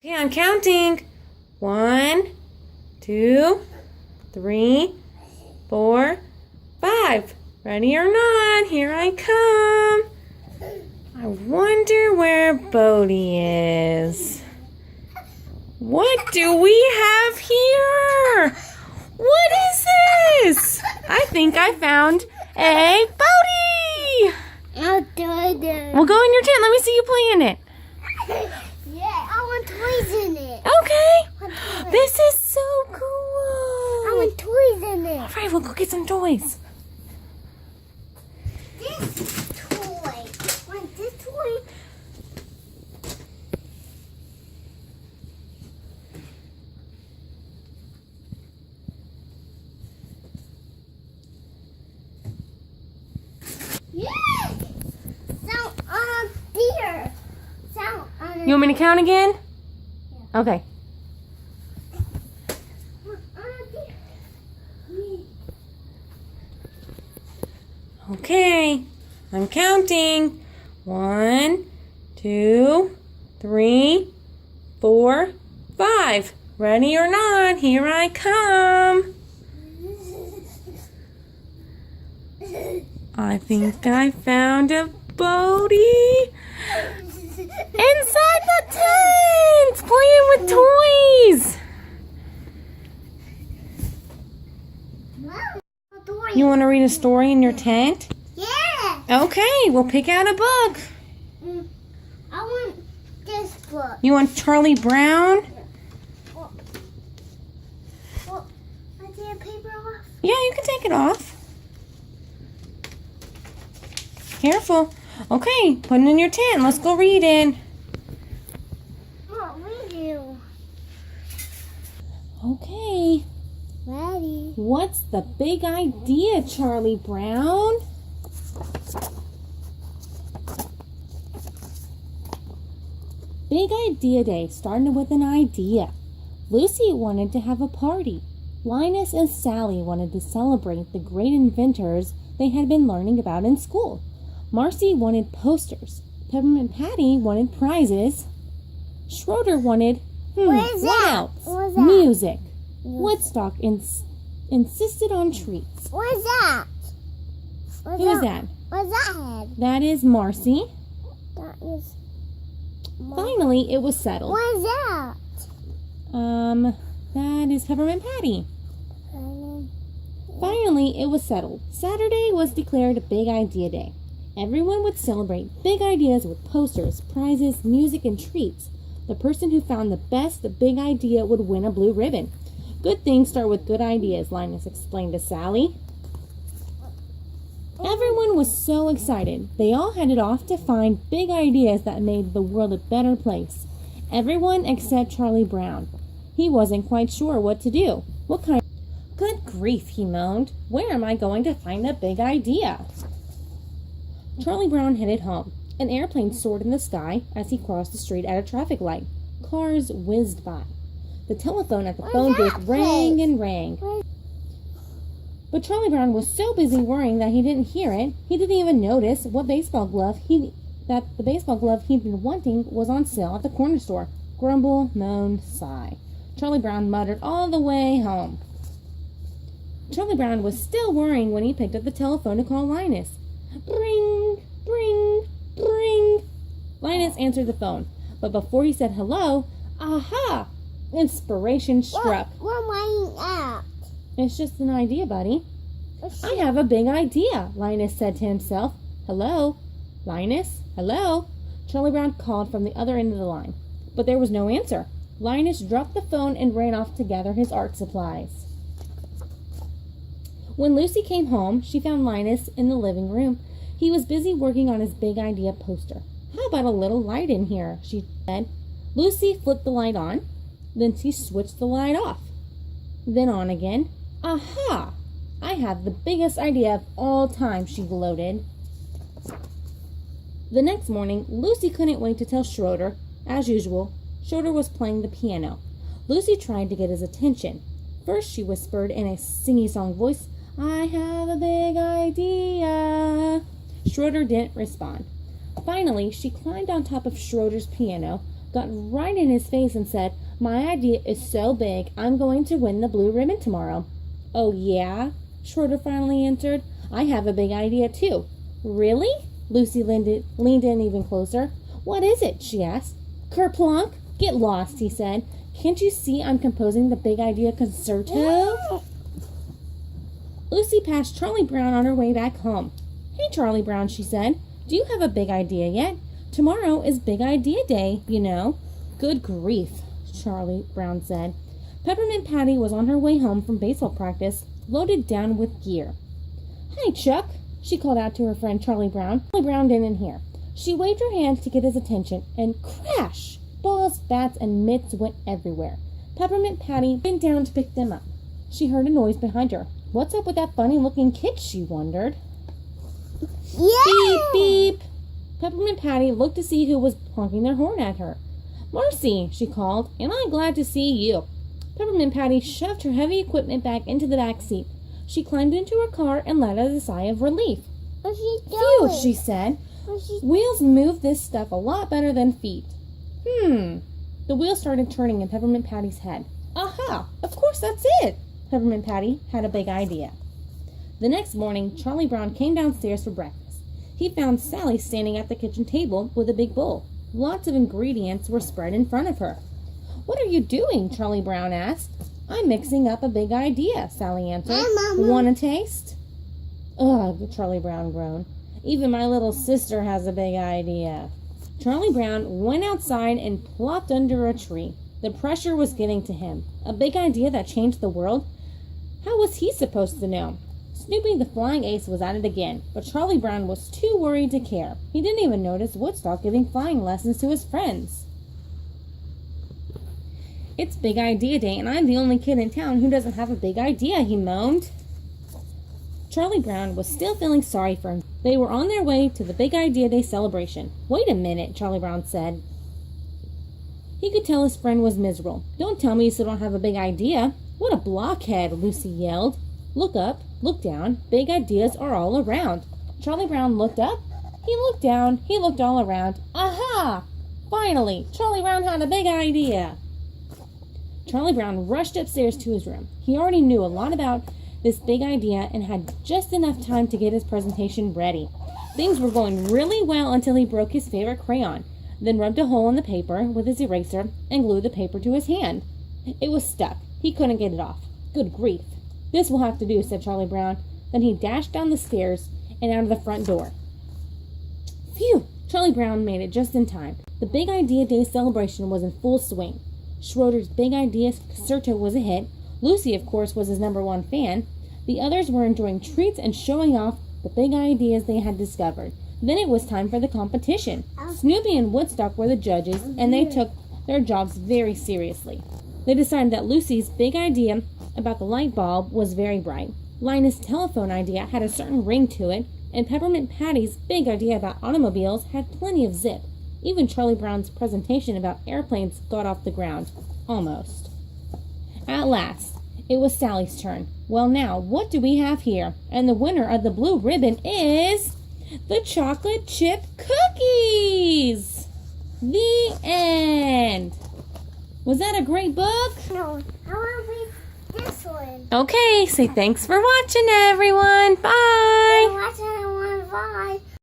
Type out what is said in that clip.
Okay, I'm counting. 1, 2, 3, 4, 5. Ready or not, here I come. I wonder where Bohdi is. What do we have here? What is this? I think I found a Bohdi. Well, go in your tent. Let me see you playing it. Yeah, I want toys in it. Okay. This is so cool. I want toys in it. All right, we'll go get some toys. This toy. I want this toy. Yeah. Sound on deer. Sound on. You want me to count again? Yeah. Okay. Okay, I'm counting. 1, 2, 3, 4, 5. Ready or not, here I come. I think I found a Bohdi inside the tent, playing with toys. You want to read a story in your tent? Yeah. Okay, we'll pick out a book. I want this book. You want Charlie Brown? Well, I take the paper off. Yeah, you can take it off. Careful. Okay, put it in your tent. Let's go read it. What we do? Okay. Ready. What's the big idea, Charlie Brown? Big Idea Day started with an idea. Lucy wanted to have a party. Linus and Sally wanted to celebrate the great inventors they had been learning about in school. Marcy wanted posters. Peppermint Patty wanted prizes. Schroeder wanted What is that? louds, What is that? music. Woodstock insisted on treats. What is that? Who is that? What's that? That is Marcy. That is. Finally, it was settled. What is that? That is Peppermint Patty. Finally, it was settled. Saturday was declared a Big Idea Day. Everyone would celebrate big ideas with posters, prizes, music, and treats. The person who found the best big idea would win a blue ribbon. Good things start with good ideas, Linus explained to Sally. Everyone was so excited. They all headed off to find big ideas that made the world a better place. Everyone except Charlie Brown. He wasn't quite sure what to do. Good grief, he moaned. Where am I going to find a big idea? Charlie Brown headed home. An airplane soared in the sky as he crossed the street at a traffic light. Cars whizzed by. The telephone at the phone booth rang and rang. But Charlie Brown was so busy worrying that he didn't hear it. He didn't even notice the baseball glove he'd been wanting was on sale at the corner store. Grumble, moan, sigh. Charlie Brown muttered all the way home. Charlie Brown was still worrying when he picked up the telephone to call Linus. Bring, bring, bring. Linus answered the phone, but before he said hello, aha! Inspiration struck. What am I at? It's just an idea, buddy. I have a big idea, Linus said to himself. Hello? Linus? Hello? Charlie Brown called from the other end of the line, but there was no answer. Linus dropped the phone and ran off to gather his art supplies. When Lucy came home, she found Linus in the living room. He was busy working on his big idea poster. How about a little light in here, she said. Lucy flipped the light on. Then she switched the light off. Then on again. Aha! I have the biggest idea of all time, she gloated. The next morning, Lucy couldn't wait to tell Schroeder. As usual, Schroeder was playing the piano. Lucy tried to get his attention. First, she whispered in a singy-song voice, I have a big idea. Schroeder didn't respond. Finally, she climbed on top of Schroeder's piano, got right in his face and said, "My idea is so big, I'm going to win the blue ribbon tomorrow." "Oh, yeah?" Schroeder finally answered. "I have a big idea, too." "Really?" Lucy leaned in even closer. "What is it?" she asked. "Kerplunk! Get lost," he said. "Can't you see I'm composing the Big Idea Concerto?" Lucy passed Charlie Brown on her way back home. "Hey, Charlie Brown," she said. "Do you have a big idea yet? Tomorrow is Big Idea Day, you know." "Good grief," Charlie Brown said. Peppermint Patty was on her way home from baseball practice, loaded down with gear. "Hi, Chuck," she called out to her friend Charlie Brown. Charlie Brown didn't hear. She waved her hand to get his attention, and crash! Balls, bats, and mitts went everywhere. Peppermint Patty bent down to pick them up. She heard a noise behind her. What's up with that funny-looking kid, she wondered. Yeah! Beep, beep! Peppermint Patty looked to see who was honking their horn at her. "Marcy," she called, "and I'm glad to see you." Peppermint Patty shoved her heavy equipment back into the back seat. She climbed into her car and let out a sigh of relief. What's she "Phew," doing? she said. What's she... "Wheels move this stuff a lot better than feet." The wheel started turning in Peppermint Patty's head. "Aha! Of course that's it!" Peppermint Patty had a big idea. The next morning, Charlie Brown came downstairs for breakfast. He found Sally standing at the kitchen table with a big bowl. Lots of ingredients were spread in front of her. "What are you doing?" Charlie Brown asked. "I'm mixing up a big idea," Sally answered. Hi, Mama. "Want a taste?" "Ugh," Charlie Brown groaned. "Even my little sister has a big idea." Charlie Brown went outside and plopped under a tree. The pressure was getting to him. A big idea that changed the world? How was he supposed to know? Snoopy the Flying Ace was at it again, but Charlie Brown was too worried to care. He didn't even notice Woodstock giving flying lessons to his friends. "It's Big Idea Day, and I'm the only kid in town who doesn't have a big idea," he moaned. Charlie Brown was still feeling sorry for him. They were on their way to the Big Idea Day celebration. "Wait a minute," Charlie Brown said. He could tell his friend was miserable. "Don't tell me you still don't have a big idea." "What a blockhead," Lucy yelled. "Look up, look down. Big ideas are all around." Charlie Brown looked up. He looked down. He looked all around. Aha! Finally, Charlie Brown had a big idea. Charlie Brown rushed upstairs to his room. He already knew a lot about this big idea and had just enough time to get his presentation ready. Things were going really well until he broke his favorite crayon, then rubbed a hole in the paper with his eraser and glued the paper to his hand. It was stuck. He couldn't get it off. "Good grief. This will have to do," said Charlie Brown. Then he dashed down the stairs and out of the front door. Phew! Charlie Brown made it just in time. The Big Idea Day celebration was in full swing. Schroeder's Big Idea Concerto was a hit. Lucy, of course, was his #1 fan. The others were enjoying treats and showing off the big ideas they had discovered. Then it was time for the competition. Snoopy and Woodstock were the judges, and they took their jobs very seriously. They decided that Lucy's big idea about the light bulb was very bright. Linus' telephone idea had a certain ring to it, and Peppermint Patty's big idea about automobiles had plenty of zip. Even Charlie Brown's presentation about airplanes got off the ground. Almost. At last, it was Sally's turn. "Well now, what do we have here?" And the winner of the blue ribbon is the chocolate chip cookies! The end! Was that a great book? No, I want to read this one. Okay, say thanks for watching, everyone. Bye! Watch it, I want to buy.